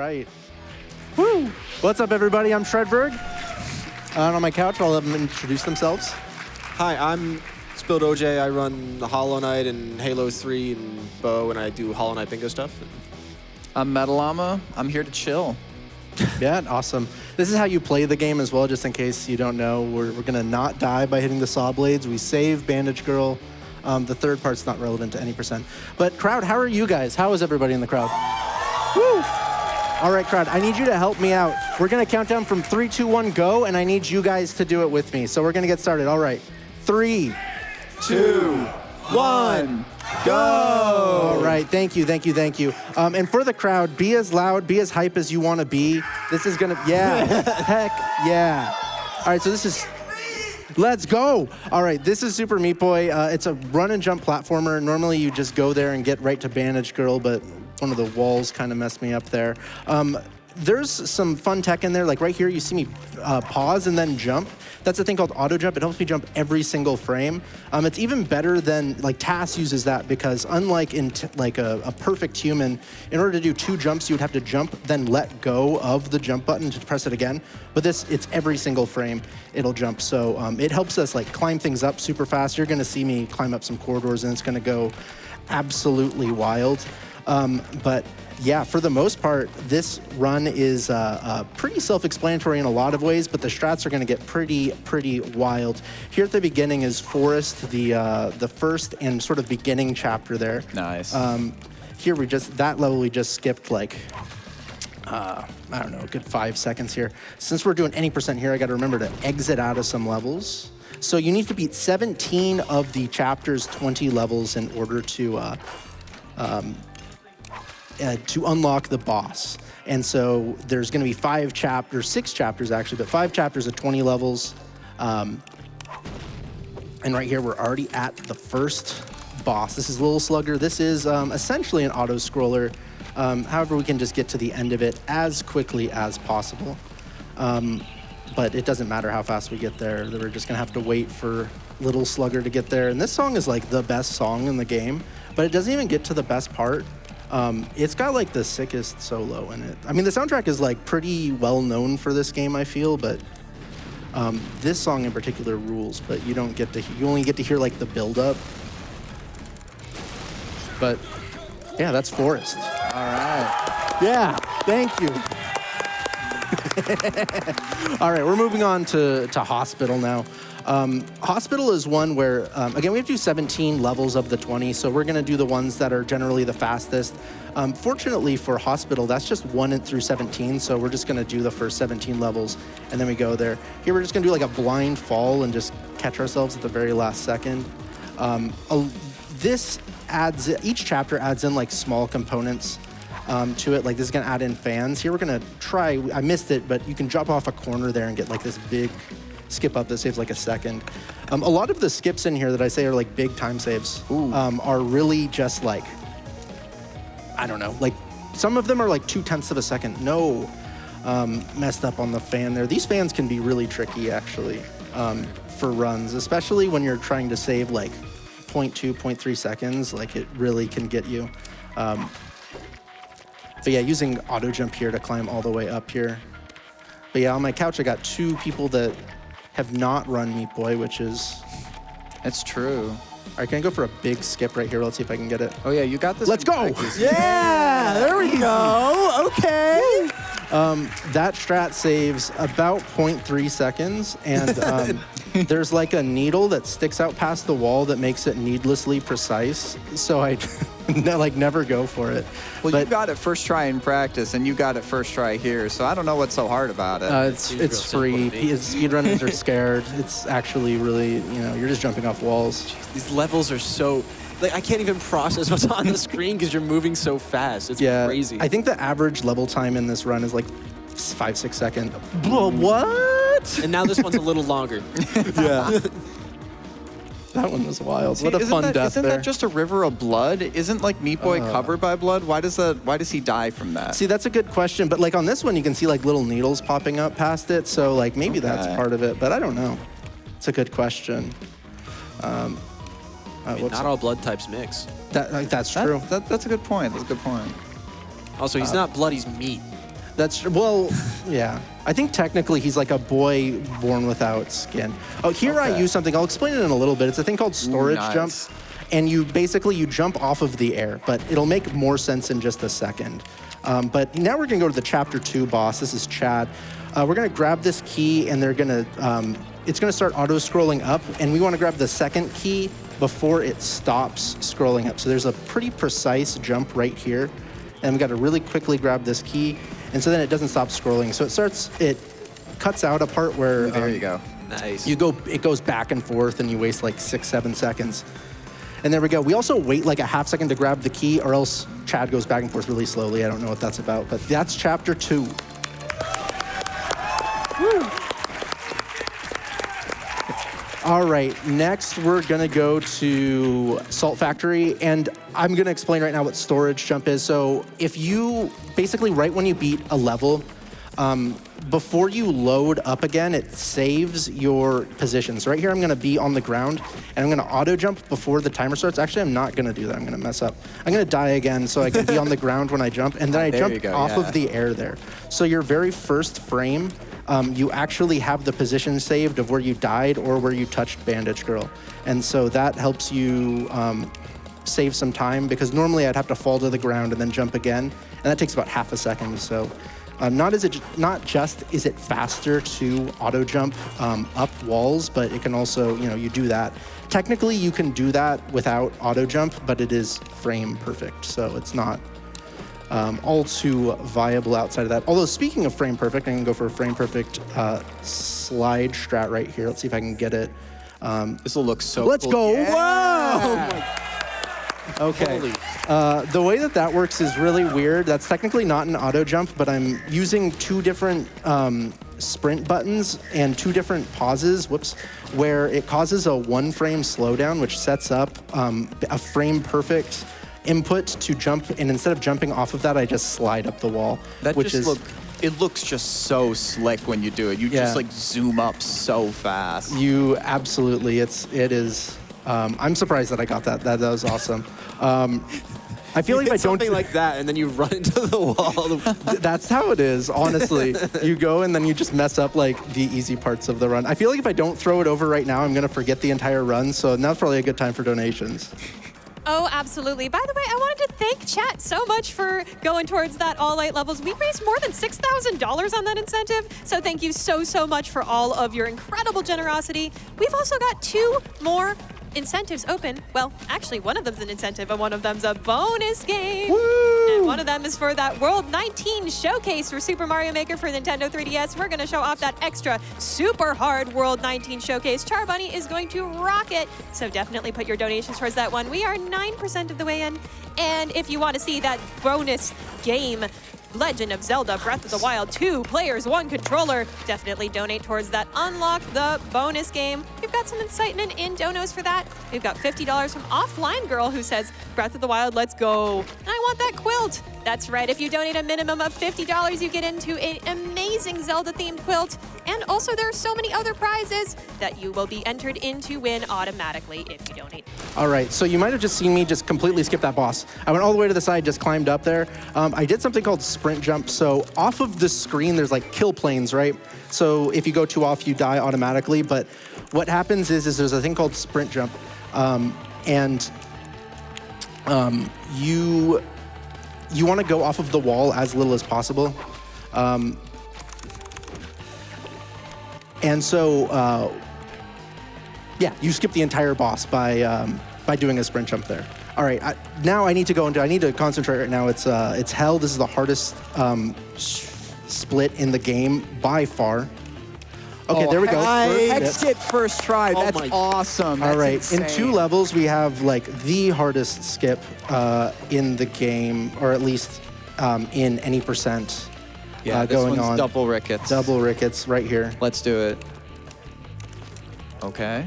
right. Woo! What's up, everybody? I'm Shredberg. On my couch, I'll let them introduce themselves. Hi, I'm Spilled OJ. I run the Hollow Knight and Halo 3 and Bow, and I do Hollow Knight bingo stuff. I'm Metallama. I'm here to chill. Yeah, awesome. This is how you play the game as well, just in case you don't know. We're going to not die by hitting the saw blades. We save Bandage Girl. The third part's not relevant to any percent. But crowd, how are you guys? How is everybody in the crowd? Woo! All right, crowd, I need you to help me out. We're going to count down from 3, 2, 1, go, and I need you guys to do it with me. So we're going to get started. All right. 3, 2, 1, go! All right, thank you. And for the crowd, be as loud, be as hype as you want to be. This is going to, yeah, heck yeah. All right, so this is, let's go. All right, this is Super Meat Boy. It's a run and jump platformer. Normally you just go there and get right to Bandage Girl, but one of the walls kind of messed me up there. There's some fun tech in there. Like right here, you see me pause and then jump. That's a thing called auto jump. It helps me jump every single frame. It's even better than, like, TAS uses that because unlike in a perfect human, in order to do 2 jumps, you would have to jump, then let go of the jump button to press it again. But this, it's every single frame it'll jump. So it helps us like climb things up super fast. You're gonna see me climb up some corridors and it's gonna go absolutely wild. But yeah, for the most part, this run is pretty self-explanatory in a lot of ways, but the strats are going to get pretty wild. Here at the beginning is Forest, the first and sort of beginning chapter there. Nice. Here that level we just skipped like, I don't know, a good 5 seconds here. Since we're doing any percent here, I got to remember to exit out of some levels. So you need to beat 17 of the chapter's 20 levels in order to unlock the boss. And so there's going to be 6 chapters actually, but 5 chapters of 20 levels. And right here, we're already at the first boss. This is Little Slugger. This is essentially an auto-scroller. However, we can just get to the end of it as quickly as possible. But it doesn't matter how fast we get there. We're just going to have to wait for Little Slugger to get there. And this song is like the best song in the game, but it doesn't even get to the best part. It's got like the sickest solo in it. I mean, the soundtrack is like pretty well known for this game, I feel, but this song in particular rules, but you only get to hear like the build up. But yeah, that's Forest. All right. Yeah, thank you. All right, we're moving on to Hospital now. Hospital is one where, again, we have to do 17 levels of the 20, so we're going to do the ones that are generally the fastest. Fortunately for Hospital, that's just 1 through 17, so we're just going to do the first 17 levels, and then we go there. Here, we're just going to do like a blind fall and just catch ourselves at the very last second. Each chapter adds in like small components to it. Like this is going to add in fans. Here we're going to try, I missed it, but you can drop off a corner there and get like this big skip up that saves like a second. A lot of the skips in here that I say are like big time saves are really just like, I don't know, like some of them are like 0.2 of a second. No, messed up on the fan there. These fans can be really tricky actually for runs, especially when you're trying to save like 0.2, 0.3 seconds. Like it really can get you. But yeah, using auto jump here to climb all the way up here. But yeah, on my couch, I got 2 people that have not run Meat Boy, which is... It's true. All right, can I go for a big skip right here? Let's see if I can get it. Oh yeah, you got this. Let's go! Yeah, there we go. Okay. That strat saves about 0.3 seconds, and there's like a needle that sticks out past the wall that makes it needlessly precise, so I never go for it. Well, you got it first try in practice, and you got it first try here, so I don't know what's so hard about it. It's free. Speedrunners are scared. It's actually really, you're just jumping off walls. Jeez, these levels are so... Like, I can't even process what's on the screen because you're moving so fast. It's crazy. I think the average level time in this run is like 5-6 seconds. What? And now this one's a little longer. Yeah. That one was wild. See, what a fun death Isn't there. that just a river of blood? Isn't like Meat Boy covered by blood? Why does he die from that? See, that's a good question. But like on this one, you can see like little needles popping up past it. So like maybe that's part of it, but I don't know. It's a good question. Not all blood types mix. That's true. That's a good point. That's a good point. Also, he's not blood, he's meat. That's, well, yeah. I think technically he's like a boy born without skin. Oh, here I use something. I'll explain it in a little bit. It's a thing called storage jump. And you jump off of the air, but it'll make more sense in just a second. But now we're gonna go to the chapter 2 boss. This is Chad. We're gonna grab this key and it's gonna start auto-scrolling up, and we wanna grab the second key before it stops scrolling up. So there's a pretty precise jump right here, and we gotta really quickly grab this key, and so then it doesn't stop scrolling. So it cuts out a part where there you go. Nice. it goes back and forth, and you waste like 6-7 seconds. And there we go. We also wait like a half second to grab the key, or else Chad goes back and forth really slowly. I don't know what that's about, but that's chapter 2. Woo. All right, next we're gonna go to Salt Factory, and I'm gonna explain right now what storage jump is. So if you, basically right when you beat a level, before you load up again, it saves your position. So right here, I'm gonna be on the ground, and I'm gonna auto jump before the timer starts. Actually, I'm not gonna do that, I'm gonna mess up. I'm gonna die again so I can be on the ground when I jump, and then I jump off of the air there. So your very first frame, you actually have the position saved of where you died or where you touched Bandage Girl. And so that helps you save some time, because normally I'd have to fall to the ground and then jump again, and that takes about half a second. So not just is it faster to auto jump up walls, but it can also, you do that. Technically, you can do that without auto jump, but it is frame perfect, so it's not all too viable outside of that. Although speaking of frame perfect, I can go for a frame perfect slide strat right here. Let's see if I can get it. This will look so Let's cool. go. Yeah. Whoa! Okay. The way that works is really weird. That's technically not an auto jump, but I'm using 2 different sprint buttons and 2 different pauses, where it causes a 1-frame slowdown, which sets up a frame perfect input to jump, and instead of jumping off of that, I just slide up the wall. It looks just so slick when you do it. You just like zoom up so fast. You absolutely, it is. I'm surprised that I got that. That was awesome. I feel like if I don't something like that, and then you run into the wall. That's how it is, honestly. You go and then you just mess up like the easy parts of the run. I feel like if I don't throw it over right now, I'm gonna forget the entire run. So now's probably a good time for donations. Oh, absolutely. By the way, I wanted to thank chat so much for going towards that all 8 levels. We raised more than $6,000 on that incentive, so thank you so much for all of your incredible generosity. We've also got 2 more incentives open. Well, actually, one of them's an incentive and one of them's a bonus game. Woo! And one of them is for that World 19 showcase for Super Mario Maker for Nintendo 3DS. We're going to show off that extra super hard World 19 showcase. Charbunny is going to rock it, so definitely put your donations towards that one. We are 9% of the way in, and if you want to see that bonus game, Legend of Zelda Breath of the Wild 2 players, 1 controller, definitely donate towards that. Unlock the bonus game. We've got some excitement in donos for that. We've got $50 from Offline Girl, who says, Breath of the Wild, let's go. And I want that quilt. That's right, if you donate a minimum of $50, you get into an amazing Zelda-themed quilt. And also, there are so many other prizes that you will be entered in to win automatically if you donate. All right, so you might have just seen me just completely skip that boss. I went all the way to the side, just climbed up there. I did something called sprint jump. So off of the screen, there's like kill planes, right? So if you go too off, you die automatically. But what happens is there's a thing called sprint jump. You want to go off of the wall as little as possible. And so, you skip the entire boss by doing a sprint jump there. All right, now I need to concentrate right now. It's hell. This is the hardest split in the game by far. Okay, there we go. Hex skip first try. That's awesome. That's all right, insane. in 2 levels, we have like the hardest skip in the game, or at least in any percent. Yeah, this going one's on. double rickets. Double rickets right here. Let's do it. Okay.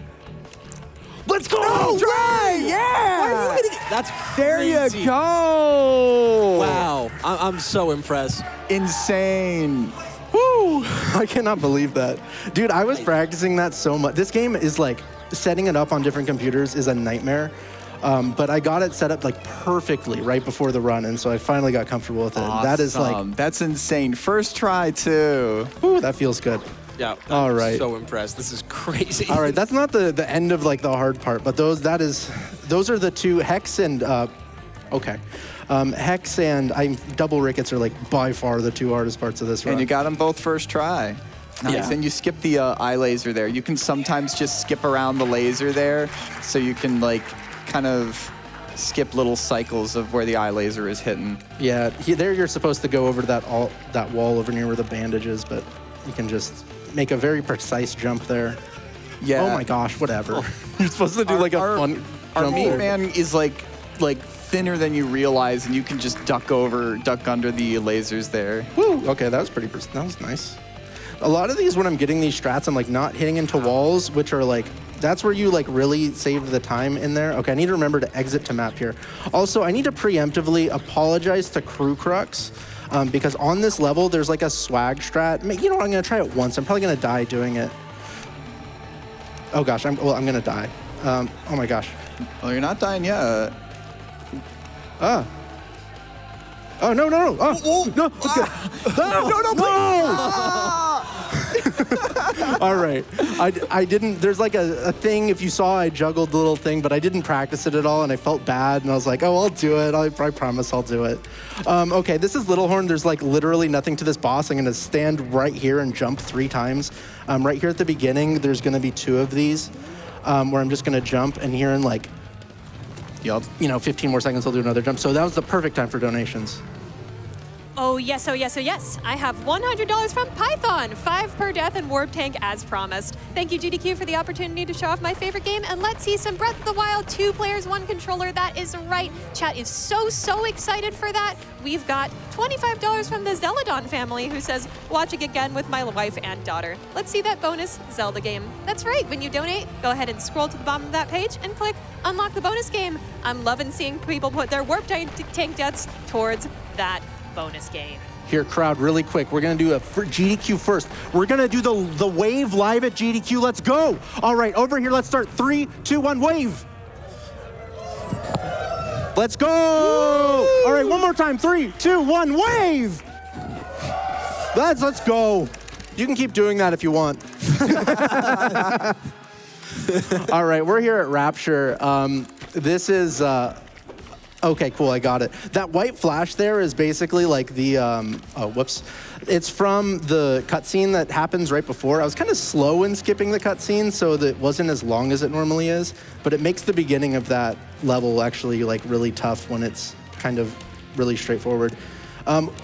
Let's go! Right, yeah! That's There crazy. you go! Wow, I'm so impressed. Insane. Woo! I cannot believe that. Dude, I was practicing that so much. This game is like, setting it up on different computers is a nightmare. But I got it set up like perfectly right before the run, and so I finally got comfortable with it. Awesome. That is like, that's insane. First try too. whew, that feels good. Yeah. All I'm right. so impressed. This is crazy. All right, that's not the end of like the hard part, but those are the two Hex and Hex and double rickets are like by far the two hardest parts of this run. And you got them both first try. Nice. Yeah. And you skip the eye laser there. You can sometimes just skip around the laser there, so you can like kind of skip little cycles of where the eye laser is hitting. Yeah, there you're supposed to go over to that wall over near where the bandage is, but you can just make a very precise jump there. Yeah. Oh my gosh, whatever. You're supposed to do like a fun Our jump meat there. man is like thinner than you realize, and you can just duck under the lasers there. Woo! Okay, that was nice. A lot of these, when I'm getting these strats, I'm like not hitting into walls, which are like, that's where you like really save the time in there. Okay, I need to remember to exit to map here. Also, I need to preemptively apologize to Crew Crux, because on this level, there's like a swag strat. You know what, I'm gonna try it once. I'm probably gonna die doing it. Oh gosh, I'm gonna die. Oh my gosh. Well, you're not dying yet. Oh, no. Oh, no. Okay. No. All right. I didn't, there's like a thing, if you saw, I juggled the little thing, but I didn't practice it at all, and I felt bad, and I was like, oh, I'll do it. I promise I'll do it. Okay, this is Little Horn. There's like literally nothing to this boss. I'm going to stand right here and jump 3 times. Right here at the beginning, there's going to be 2 of these where I'm just going to jump, and here in like, 15 more seconds, I'll do another jump. So that was the perfect time for donations. Oh, yes, oh, yes, oh, yes. I have $100 from Python, 5 per death and Warp Tank as promised. Thank you, GDQ, for the opportunity to show off my favorite game, and let's see some Breath of the Wild 2 players, 1 controller. That is right. Chat is so excited for that. We've got $25 from the Zeladon family, who says, watching again with my wife and daughter. Let's see that bonus Zelda game. That's right. When you donate, go ahead and scroll to the bottom of that page and click Unlock the bonus game. I'm loving seeing people put their Warp Tank deaths towards that bonus game. Here, crowd, really quick. We're going to do a GDQ first. We're going to do the wave live at GDQ. Let's go. All right, over here, let's start. 3, 2, 1, wave. Let's go. Woo! All right, one more time. 3, 2, 1, wave. Let's go. You can keep doing that if you want. All right, we're here at Rapture. This is... Okay, cool, I got it. That white flash there is basically like the, It's from the cutscene that happens right before. I was kind of slow in skipping the cutscene, so that it wasn't as long as it normally is, but it makes the beginning of that level actually like really tough when it's kind of really straightforward.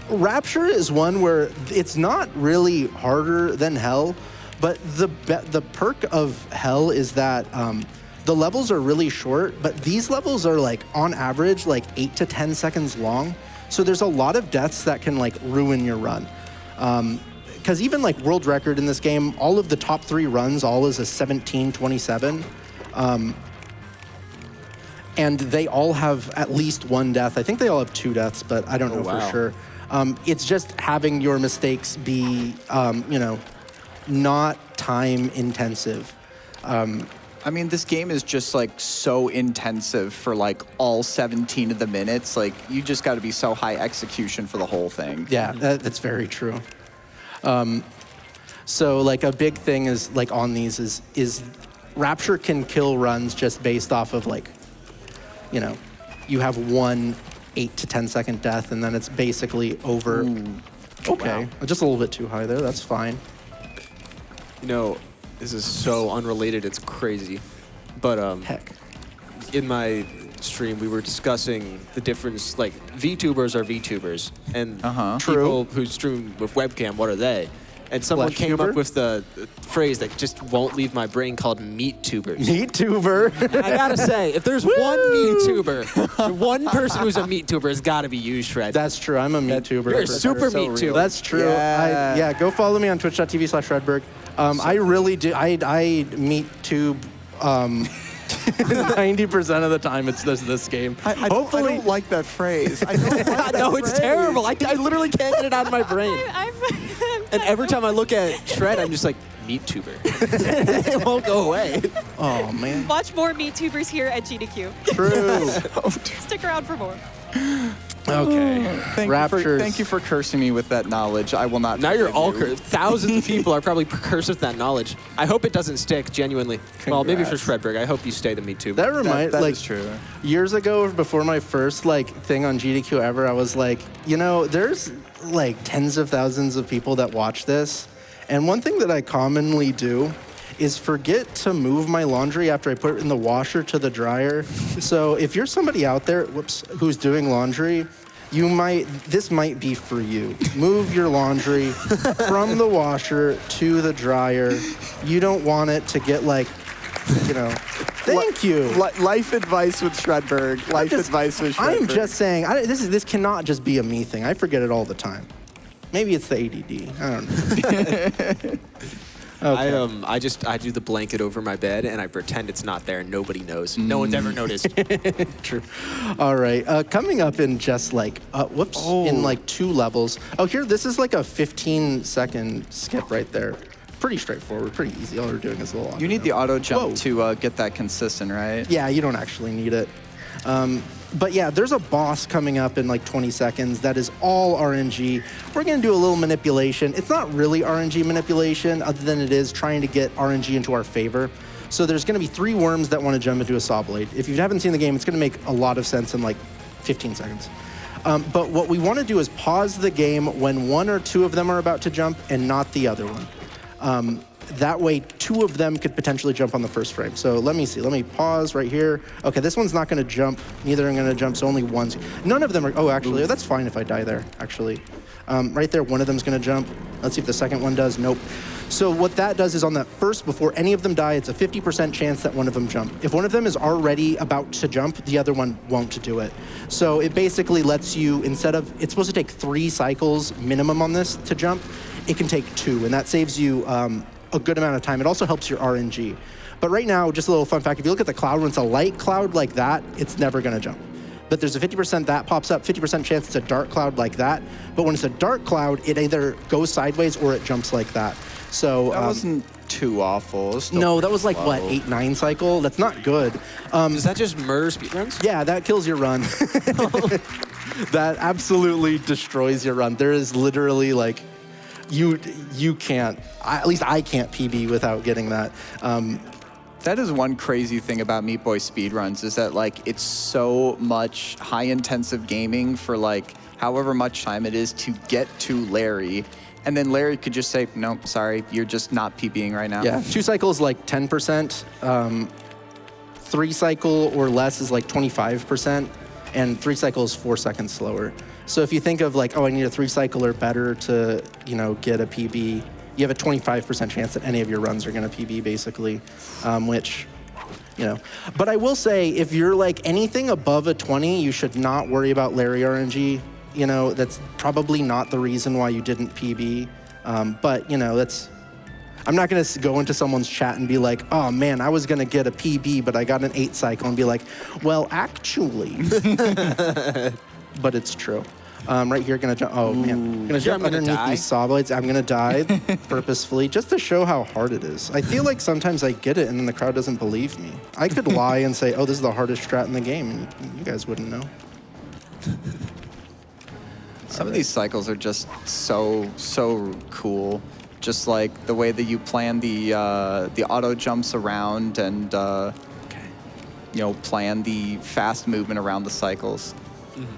Rapture is one where it's not really harder than Hell, but the perk of Hell is that, the levels are really short, but these levels are like on average like 8 to 10 seconds long. So there's a lot of deaths that can like ruin your run. Because even like world record in this game, all of the top 3 runs, all is a 17:27. And they all have at least 1 death. I think they all have 2 deaths, but I don't know for sure. It's just having your mistakes be, not time intensive. I mean, this game is just like so intensive for like all 17 of the minutes. Like, you just got to be so high execution for the whole thing. Yeah, that's very true. So like a big thing is like on these is Rapture can kill runs just based off of like, you have 1 8 to 10 second death, and then it's basically over. Ooh. Okay, wow. Just a little bit too high there. That's fine. This is so unrelated, it's crazy. But heck, in my stream, we were discussing the difference, like VTubers are VTubers, and people who stream with webcam, what are they? And someone came up with the phrase that just won't leave my brain called meat-tubers. Meat-tuber. I gotta say, if there's one meat-tuber, one person who's a meat-tuber has gotta be you, Shred. That's true, I'm a meat-tuber. You're a super meat-tuber. That's true. Yeah. Go follow me on twitch.tv/shredberg. I really do. I meet tube 90% of the time. It's this game. Hopefully, I don't like that phrase. I don't like that no, it's terrible. I literally can't get it out of my brain. I'm and every time I look at Shred, I'm just like, meat tuber. It won't go away. Oh, man. Watch more meat tubers here at GDQ. True. Stick around for more. Okay. Thank you for cursing me with that knowledge. I will not. Now you're all forgive you. thousands of people are probably cursed with that knowledge. I hope it doesn't stick, genuinely. Well, maybe for Shredberg. I hope you stay the meat tuber. That reminds That like is true. years ago, before my first thing on GDQ ever, I was like, there's like tens of thousands of people that watch this, and one thing that I commonly do is forget to move my laundry after I put it in the washer to the dryer. So if you're somebody out there, who's doing laundry, this might be for you. Move your laundry from the washer to the dryer. You don't want it to get thank you. Life advice with Shredberg. Advice with Shredberg. I'm just saying, this cannot just be a me thing. I forget it all the time. Maybe it's the ADD. I don't know. Okay. I do the blanket over my bed and I pretend it's not there and nobody knows. No one's ever noticed. True. All right. Coming up in just in 2 levels. Oh, here, this is like a 15-second skip right there. Pretty straightforward, pretty easy. All we're doing is a little. You need the auto jump to get that consistent, right? Yeah, you don't actually need it. But yeah, there's a boss coming up in 20 seconds that is all RNG. We're gonna do a little manipulation. It's not really RNG manipulation, other than it is trying to get RNG into our favor. So there's gonna be 3 worms that wanna jump into a saw blade. If you haven't seen the game, it's gonna make a lot of sense in 15 seconds. But what we wanna do is pause the game when 1 or 2 of them are about to jump and not the other one. That way, 2 of them could potentially jump on the first frame. So let me see. Let me pause right here. Okay, this one's not going to jump. Neither are going to jump, so only one's. None of them are. Oh, actually, that's fine if I die there, actually. Right there, one of them's going to jump. Let's see if the second one does. Nope. So what that does is on that first, before any of them die, it's a 50% chance that one of them jump. If one of them is already about to jump, the other one won't do it. So it basically lets you, instead of, it's supposed to take 3 cycles minimum on this to jump, it can take 2, and that saves you a good amount of time. It also helps your RNG. But right now, just a little fun fact, if you look at the cloud, when it's a light cloud like that, it's never gonna jump. But there's a 50% that pops up, 50% chance it's a dark cloud like that. But when it's a dark cloud, it either goes sideways or it jumps like that. So that wasn't too awful. No, that was like, what, 8-9 cycle? That's not good. Does that just murder speedruns? Yeah, that kills your run. That absolutely destroys your run. There is literally you can't, at least I can't PB without getting that. That is one crazy thing about Meat Boy speedruns is that it's so much high-intensive gaming for however much time it is to get to Larry. And then Larry could just say, no, sorry, you're just not PBing right now. Yeah, 2 cycles 10%. 3 cycle or less is 25%. And 3 cycles 4 seconds slower. So if you think of I need a 3 cycle or better to, get a PB, you have a 25% chance that any of your runs are going to PB basically, which, But I will say, if you're anything above a 20, you should not worry about Larry RNG. That's probably not the reason why you didn't PB. But, that's, I'm not going to go into someone's chat and be like, oh man, I was going to get a PB, but I got an 8 cycle, and be like, well, actually. But it's true. Right here, gonna jump. Oh man, gonna jump underneath these saw blades. I'm gonna die purposefully, just to show how hard it is. I feel like sometimes I get it, and then the crowd doesn't believe me. I could lie and say, "Oh, this is the hardest strat in the game," and you guys wouldn't know. Some of these cycles are just so cool. Just the way that you plan the auto jumps around and plan the fast movement around the cycles.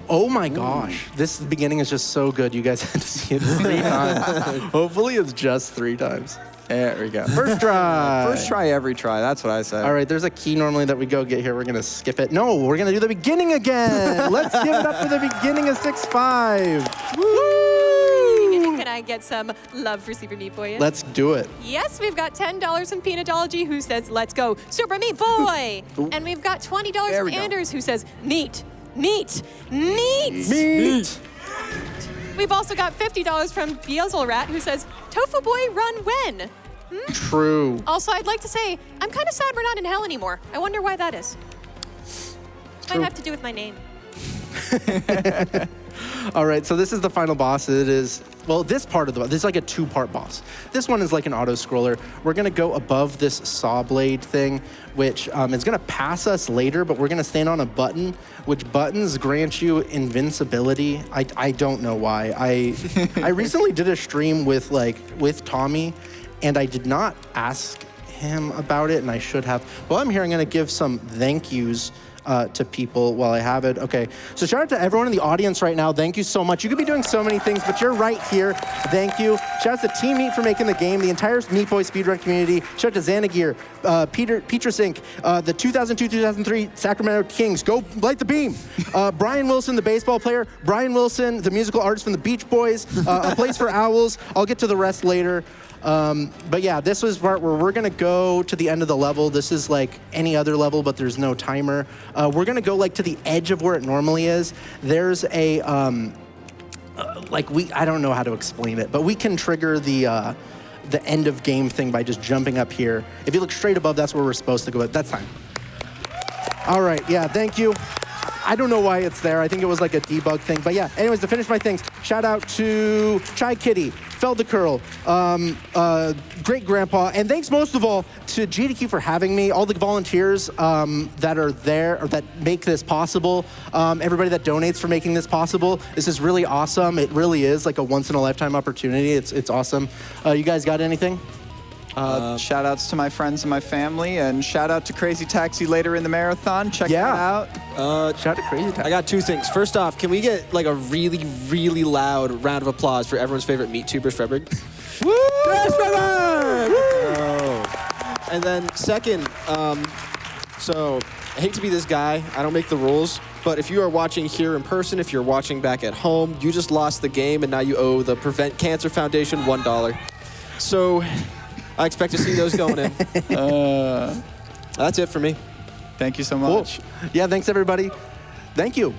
Oh my gosh, this beginning is just so good. You guys had to see it 3 times. Hopefully it's just 3 times. There we go. First try. First try, every try. That's what I say. All right, there's a key normally that we go get here. We're going to skip it. No, we're going to do the beginning again. Let's give it up for the beginning of 6-5. Woo! Can I get some love for Super Meat Boy? Let's do it. Yes, we've got $10 from Peanutology, who says, let's go, Super Meat Boy. And we've got $20 from Anders, who says, meat. Meat. Meat. Meat. We've also got $50 from Beelzelrat, who says, Tofu Boy, run when? True. Also, I'd like to say, I'm kind of sad we're not in hell anymore. I wonder why that is. Might have to do with my name. All right, so this is the final boss. It is, well, this part of the boss, this is like a 2-part boss. This one is like an auto-scroller. We're gonna go above this saw blade thing, which is gonna pass us later, but we're gonna stand on a button, which buttons grant you invincibility. I don't know why. I recently did a stream with Tommy, and I did not ask him about it, and I should have. Well, I'm here, I'm gonna give some thank yous to people while I have it. Okay, so shout out to everyone in the audience right now. Thank you so much. You could be doing so many things, but you're right here. Thank you. Shout out to Team Meat for making the game, the entire Meat Boy speedrun community. Shout out to Xanagir, Petrus Inc., the 2002-2003 Sacramento Kings. Go light the beam. Brian Wilson, the baseball player. Brian Wilson, the musical artist from the Beach Boys. A Place for Owls. I'll get to the rest later. But yeah, this was part where we're gonna go to the end of the level. This is like any other level, but there's no timer. We're gonna go like to the edge of where it normally is. There's a, I don't know how to explain it, but we can trigger the end of game thing by just jumping up here. If you look straight above, that's where we're supposed to go, but that's time. All right, yeah, thank you. I don't know why it's there. I think it was like a debug thing. But yeah, anyways, to finish my things, shout out to Chai Kitty, Feldecurl, Great Grandpa, and thanks most of all to GDQ for having me, all the volunteers that are there, or that make this possible, everybody that donates for making this possible. This is really awesome. It really is like a once-in-a-lifetime opportunity. It's awesome. You guys got anything? Shout outs to my friends and my family, and shout out to Crazy Taxi later in the marathon. Check that out. Shout out to Crazy Taxi. I got 2 things. First off, can we get like a really, really loud round of applause for everyone's favorite meat tuber, Shredberg? Woo! Shredberg! Oh. And then second, so I hate to be this guy. I don't make the rules. But if you are watching here in person, if you're watching back at home, you just lost the game, and now you owe the Prevent Cancer Foundation $1. So I expect to see those going in. That's it for me. Thank you so much. Cool. Yeah, thanks everybody. Thank you.